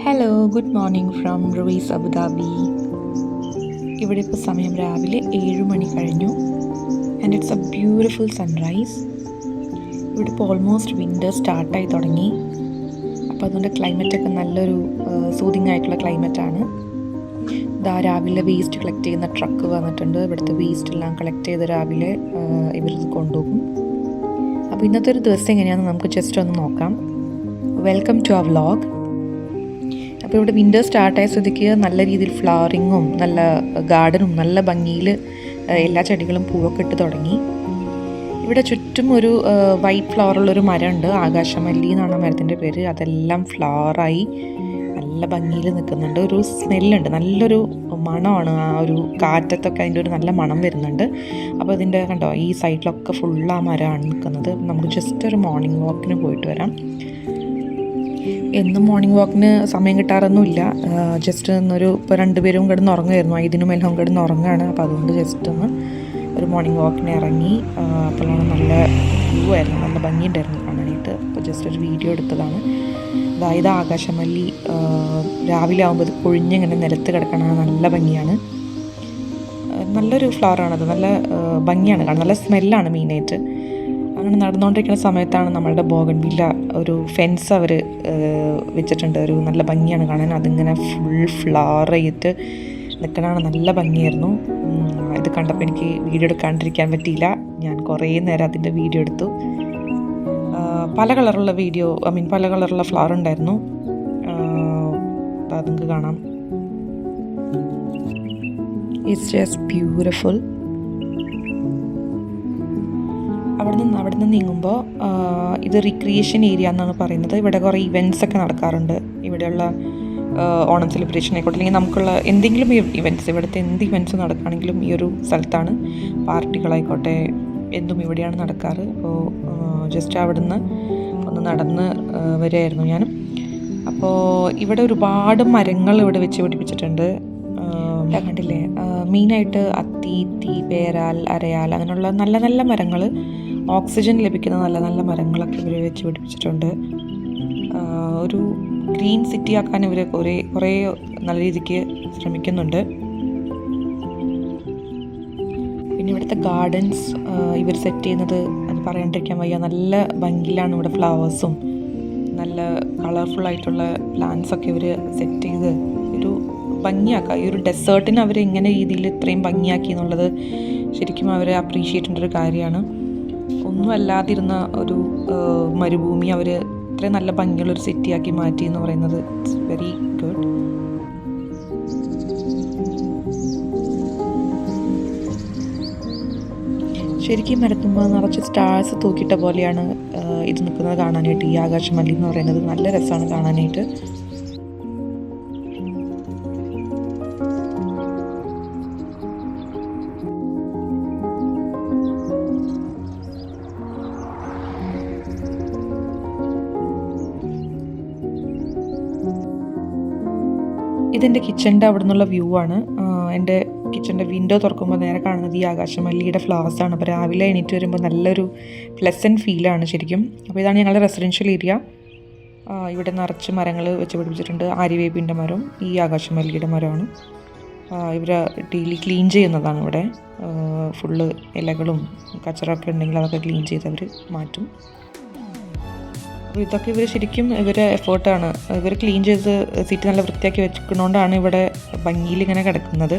Hello, good morning from Ruvees Abu Dhabi. ഇവിടെ ഇപ്പോൾ സമയം രാവിലെ 7 മണി കഴിഞ്ഞു and it's a beautiful sunrise. ഇവിടെ ഇപ്പോൾ ഓൾമോസ്റ്റ് വിൻ്റർ സ്റ്റാർട്ടായി തുടങ്ങി. അപ്പോൾ അതുകൊണ്ട് ക്ലൈമറ്റൊക്കെ നല്ലൊരു സൂതിങ് ആയിട്ടുള്ള ക്ലൈമറ്റാണ്. ഇതാ രാവിലെ വേസ്റ്റ് കളക്ട് ചെയ്യുന്ന ട്രക്ക് വന്നിട്ടുണ്ട്. ഇവിടുത്തെ വേസ്റ്റ് എല്ലാം കളക്ട് ചെയ്ത് രാവിലെ ഇവരിത് കൊണ്ടുപോകും. അപ്പോൾ ഇന്നത്തെ ഒരു ദിവസം എങ്ങനെയാണെന്ന് നമുക്ക് ജസ്റ്റ് ഒന്ന് നോക്കാം. Welcome to our vlog. അപ്പോൾ ഇവിടെ വിൻ്റർ സ്റ്റാർട്ടായ സ്ഥിതിക്ക് നല്ല രീതിയിൽ ഫ്ലവറിങ്ങും നല്ല ഗാർഡനും നല്ല ഭംഗിയിൽ എല്ലാ ചെടികളും പൂവൊക്കെ ഇട്ട് തുടങ്ങി. ഇവിടെ ചുറ്റും ഒരു വൈറ്റ് ഫ്ലവറുള്ളൊരു മരമുണ്ട്. ആകാശമല്ലി എന്നാണ് മരത്തിൻ്റെ പേര്. അതെല്ലാം ഫ്ലവറായി നല്ല ഭംഗിയിൽ നിൽക്കുന്നുണ്ട്. ഒരു സ്മെല്ലുണ്ട്, നല്ലൊരു മണമാണ്. ആ ഒരു കാറ്റത്തൊക്കെ അതിൻ്റെ ഒരു നല്ല മണം വരുന്നുണ്ട്. അപ്പോൾ ഇതിൻ്റെ കണ്ടോ, ഈ സൈഡിലൊക്കെ ഫുൾ ആ മരമാണ് നിൽക്കുന്നത്. നമുക്ക് ജസ്റ്റ് ഒരു മോർണിംഗ് വാക്കിന് പോയിട്ട് വരാം. എന്നും മോർണിംഗ് വാക്കിന് സമയം കിട്ടാറൊന്നുമില്ല. ജസ്റ്റ് ഇപ്പോൾ രണ്ടുപേരും കിടന്ന് ഉറങ്ങുമായിരുന്നു. ഇതിനും എല്ലാം കിടന്ന് ഉറങ്ങുകയാണ്. അപ്പോൾ അതുകൊണ്ട് ജസ്റ്റ് ഒന്ന് ഒരു മോർണിംഗ് വാക്കിന് ഇറങ്ങി. അപ്പോഴാണ് നല്ല വ്യൂ ആയിരുന്നു, നല്ല ഭംഗിയുണ്ടായിരുന്നു കാണാനായിട്ട്. അപ്പോൾ ജസ്റ്റ് ഒരു വീഡിയോ എടുത്തതാണ്. അതായത് ആകാശമല്ലി രാവിലെ ആകുമ്പോൾ ഇത് പൊഴിഞ്ഞിങ്ങനെ നിലത്ത് കിടക്കണ നല്ല ഭംഗിയാണ്. നല്ലൊരു ഫ്ലവറാണത്, നല്ല ഭംഗിയാണ് കാണാൻ, നല്ല സ്മെല്ലാണ് മെയിനായിട്ട്. അങ്ങനെ നടന്നുകൊണ്ടിരിക്കുന്ന സമയത്താണ് നമ്മളുടെ ബോഗൺവില്ല ഒരു ഫെൻസ് അവർ വെച്ചിട്ടുണ്ട്. ഒരു നല്ല ഭംഗിയാണ് കാണാൻ. അതിങ്ങനെ ഫുൾ ഫ്ലവർ ചെയ്തിട്ട് നിൽക്കണതാണ്, നല്ല ഭംഗിയായിരുന്നു. ഇത് കണ്ടപ്പോൾ എനിക്ക് വീഡിയോ എടുക്കാണ്ടിരിക്കാൻ പറ്റിയില്ല. ഞാൻ കുറേ നേരം അതിൻ്റെ വീഡിയോ എടുത്തു. പല കളറുള്ള പല കളറുള്ള ഫ്ലവർ ഉണ്ടായിരുന്നു. അത് നിങ്ങൾക്ക് കാണാം. It's just beautiful. അവിടെ നിന്ന് നീങ്ങുമ്പോൾ ഇത് റിക്രിയേഷൻ ഏരിയ എന്നാണ് പറയുന്നത്. ഇവിടെ കുറേ ഇവൻറ്റ്സ് ഒക്കെ നടക്കാറുണ്ട്. ഇവിടെയുള്ള ഓണം സെലിബ്രേഷൻ ആയിക്കോട്ടെ, അല്ലെങ്കിൽ നമുക്കുള്ള എന്തെങ്കിലും ഇവൻറ്റ്സ്, ഇവിടുത്തെ എന്ത് ഇവൻറ്റ്സ് നടക്കുകയാണെങ്കിലും ഈ ഒരു സ്ഥലത്താണ്. പാർട്ടികളായിക്കോട്ടെ എന്തും ഇവിടെയാണ് നടക്കാറ്. അപ്പോൾ ജസ്റ്റ് അവിടെ നിന്ന് ഒന്ന് നടന്ന് വരികയായിരുന്നു ഞാൻ. അപ്പോൾ ഇവിടെ ഒരുപാട് മരങ്ങൾ ഇവിടെ വെച്ച് പിടിപ്പിച്ചിട്ടുണ്ട്. കണ്ടില്ലേ, മെയിനായിട്ട് അത്തി, ഈത്തി, പേരാൽ, അരയാൽ അങ്ങനെയുള്ള നല്ല നല്ല മരങ്ങൾ, ഓക്സിജൻ ലഭിക്കുന്ന നല്ല നല്ല മരങ്ങളൊക്കെ ഇവർ വെച്ച് പിടിപ്പിച്ചിട്ടുണ്ട്. ഒരു ഗ്രീൻ സിറ്റി ആക്കാൻ ഇവർ കുറേ നല്ല രീതിക്ക് ശ്രമിക്കുന്നുണ്ട്. പിന്നെ ഇവിടുത്തെ ഗാർഡൻസ് ഇവർ സെറ്റ് ചെയ്യുന്നത് അത് പറയാണ്ടിരിക്കാൻ വയ്യ. നല്ല ഭംഗിയിലാണ് ഇവിടെ ഫ്ലവേഴ്സും നല്ല കളർഫുള്ളായിട്ടുള്ള പ്ലാന്റ്സൊക്കെ ഇവർ സെറ്റ് ചെയ്ത് ഒരു ഭംഗിയാക്കുക. ഈ ഒരു ഡെസേർട്ടിന് അവർ ഇങ്ങനെ രീതിയിൽ ഇത്രയും ഭംഗിയാക്കി എന്നുള്ളത് ശരിക്കും അവരെ അപ്രീഷിയേറ്റ് ചെയ്യേണ്ട ഒരു കാര്യമാണ്. ഒന്നും അല്ലാതിരുന്ന ഒരു മരുഭൂമി അവർ ഇത്രയും നല്ല ഭംഗിയുള്ളൊരു സിറ്റിയാക്കി മാറ്റി എന്ന് പറയുന്നത് ഇറ്റ്സ് വെരി ഗുഡ്. ശരിക്കും മരത്തുമ്പോൾ നിറച്ച് സ്റ്റാർസ് തൂക്കിയിട്ട പോലെയാണ് ഇത് നിൽക്കുന്നത് കാണാനായിട്ട്. ഈ ആകാശമല്ലി എന്ന് പറയുന്നത് നല്ല രസമാണ് കാണാനായിട്ട്. ഇതെൻ്റെ കിച്ചൻ്റെ അവിടെ നിന്നുള്ള വ്യൂ ആണ്. എൻ്റെ കിച്ചൻ്റെ വിൻഡോ തുറക്കുമ്പോൾ നേരെ കാണുന്നത് ഈ ആകാശമല്ലിയുടെ ഫ്ലവേഴ്സാണ്. അപ്പോൾ രാവിലെ എണീറ്റ് വരുമ്പോൾ നല്ലൊരു പ്ലസൻറ്റ് ഫീലാണ് ശരിക്കും. അപ്പോൾ ഇതാണ് ഞങ്ങളുടെ റെസിഡൻഷ്യൽ ഏരിയ. ഇവിടെ നിറച്ച് മരങ്ങൾ വെച്ച് പിടിപ്പിച്ചിട്ടുണ്ട്. ആര്യവേപ്പിൻ്റെ മരവും ഈ ആകാശമല്ലിയുടെ മരമാണ്. ഇവർ ഡെയിലി ക്ലീൻ ചെയ്യുന്നതാണ് ഇവിടെ. ഫുള്ള് ഇലകളും കച്ചറൊക്കെ ഉണ്ടെങ്കിൽ അതൊക്കെ ക്ലീൻ ചെയ്ത് അവർ മാറ്റും. അപ്പോൾ ഇതൊക്കെ ഇവർ ശരിക്കും ഇവരെ എഫേർട്ടാണ്. ഇവർ ക്ലീൻ ചെയ്ത് സിറ്റി നല്ല വൃത്തിയാക്കി വെച്ചിരിക്കുന്നതുകൊണ്ടാണ് ഇവിടെ ഭംഗിയിൽ ഇങ്ങനെ കിടക്കുന്നത്.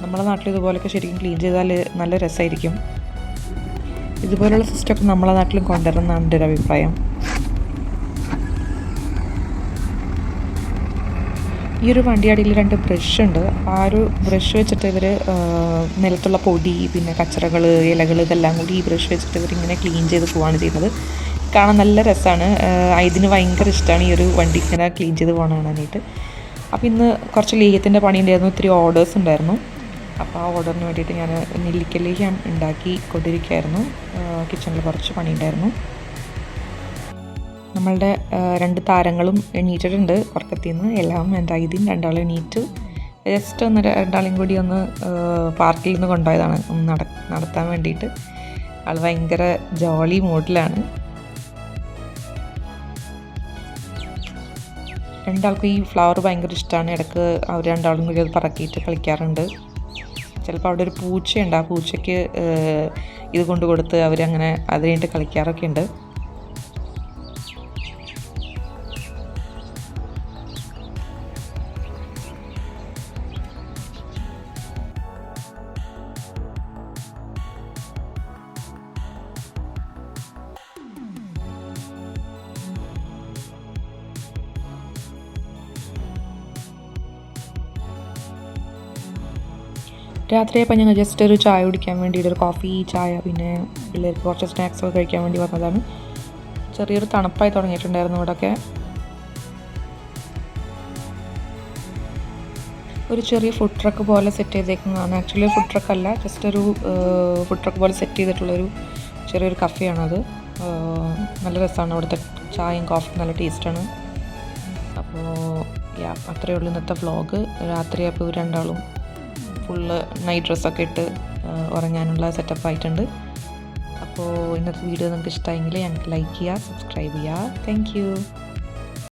നമ്മുടെ നാട്ടിൽ ഇതുപോലെയൊക്കെ ശരിക്കും ക്ലീൻ ചെയ്താൽ നല്ല രസമായിരിക്കും. ഇതുപോലുള്ള സിസ്റ്റമൊക്കെ നമ്മളെ നാട്ടിലും കൊണ്ടുവരുന്നതാണ് എൻ്റെ ഒരു അഭിപ്രായം. ഈ ഒരു വണ്ടിയാടിയിൽ 2 ബ്രഷ് ഉണ്ട്. ആ ഒരു ബ്രഷ് വെച്ചിട്ട് ഇവർ നിലത്തുള്ള പൊടി, പിന്നെ കച്ചറകൾ, ഇലകൾ ഇതെല്ലാം കൂടി ഈ ബ്രഷ് വെച്ചിട്ട് ഇവരിങ്ങനെ ക്ലീൻ ചെയ്ത് പോവാണ് ചെയ്യുന്നത്. കാണാൻ നല്ല രസമാണ്. ഇതിന് ഭയങ്കര ഇഷ്ടമാണ് ഈ ഒരു വണ്ടി ഇങ്ങനെ ക്ലീൻ ചെയ്ത് പോകണം കാണാനായിട്ട്. അപ്പോൾ ഇന്ന് കുറച്ച് ലേഹ്യത്തിൻ്റെ പണി ഉണ്ടായിരുന്നു, ഇത്തിരി ഓർഡേഴ്സ് ഉണ്ടായിരുന്നു. അപ്പോൾ ആ ഓർഡറിന് വേണ്ടിയിട്ട് ഞാൻ നെല്ലിക്കലേഹ്യം ഉണ്ടാക്കി കൊണ്ടിരിക്കുകയായിരുന്നു. കിച്ചണിൽ കുറച്ച് പണി ഉണ്ടായിരുന്നു. നമ്മളുടെ 2 താരങ്ങളും എണീറ്റിട്ടുണ്ട് ഉറക്കത്തിൽ നിന്ന്. എല്ലാം എൻ്റെ ഇതിന് 2 എണീറ്റ് ജസ്റ്റ് ഒന്ന് 2 കൂടി ഒന്ന് പാർക്കിൽ നിന്ന് കൊണ്ടുപോയതാണ് ഒന്ന് നടത്താൻ വേണ്ടിയിട്ട്. ആൾ ഭയങ്കര ജോളി മൂഡിലാണ്. രണ്ടാൾക്കും ഈ ഫ്ലവർ ഭയങ്കര ഇഷ്ടമാണ്. ഇടയ്ക്ക് അവർ രണ്ടാളും കൂടി അത് പറക്കിയിട്ട് കളിക്കാറുണ്ട്. ചിലപ്പോൾ അവിടെ ഒരു പൂച്ചയുണ്ട്, ആ പൂച്ചയ്ക്ക് ഇത് കൊണ്ട് കൊടുത്ത് അവരങ്ങനെ അത് കഴിഞ്ഞിട്ട് കളിക്കാറൊക്കെ ഉണ്ട്. രാത്രിയായപ്പോൾ ഞങ്ങൾ ജസ്റ്റ് ഒരു ചായ കുടിക്കാൻ വേണ്ടിയിട്ട് ഒരു കോഫി ചായ പിന്നെ പിള്ളേർക്ക് കുറച്ച് സ്നാക്സൊക്കെ കഴിക്കാൻ വേണ്ടി വന്നതാണ്. ചെറിയൊരു തണുപ്പായി തുടങ്ങിയിട്ടുണ്ടായിരുന്നു ഇവിടെയൊക്കെ. ഒരു ചെറിയ ഫുഡ് ട്രക്ക് പോലെ സെറ്റ് ചെയ്തേക്കുന്നതാണ്. ആക്ച്വലി ഫുഡ് ട്രക്ക് അല്ല, ജസ്റ്റ് ഒരു ഫുഡ് ട്രക്ക് പോലെ സെറ്റ് ചെയ്തിട്ടുള്ളൊരു ചെറിയൊരു കഫേയാണത്. നല്ല രസമാണ് അവിടുത്തെ ചായയും കോഫിയും, നല്ല ടേസ്റ്റാണ്. അപ്പോൾ അത്രയേ ഉള്ളൂ ഇന്നത്തെ വ്ളോഗ്. രാത്രിയായപ്പോൾ രണ്ടാളും ഫുള്ള് നൈറ്റ് ഡ്രസ്സൊക്കെ ഇട്ട് ഉറങ്ങാനുള്ള സെറ്റപ്പ് ആയിട്ടുണ്ട്. അപ്പോൾ ഇന്നത്തെ വീഡിയോ നിങ്ങൾക്ക് ഇഷ്ടമായെങ്കിൽ ഞങ്ങൾക്ക് ലൈക്ക് ചെയ്യുക, സബ്സ്ക്രൈബ് ചെയ്യുക. Thank you.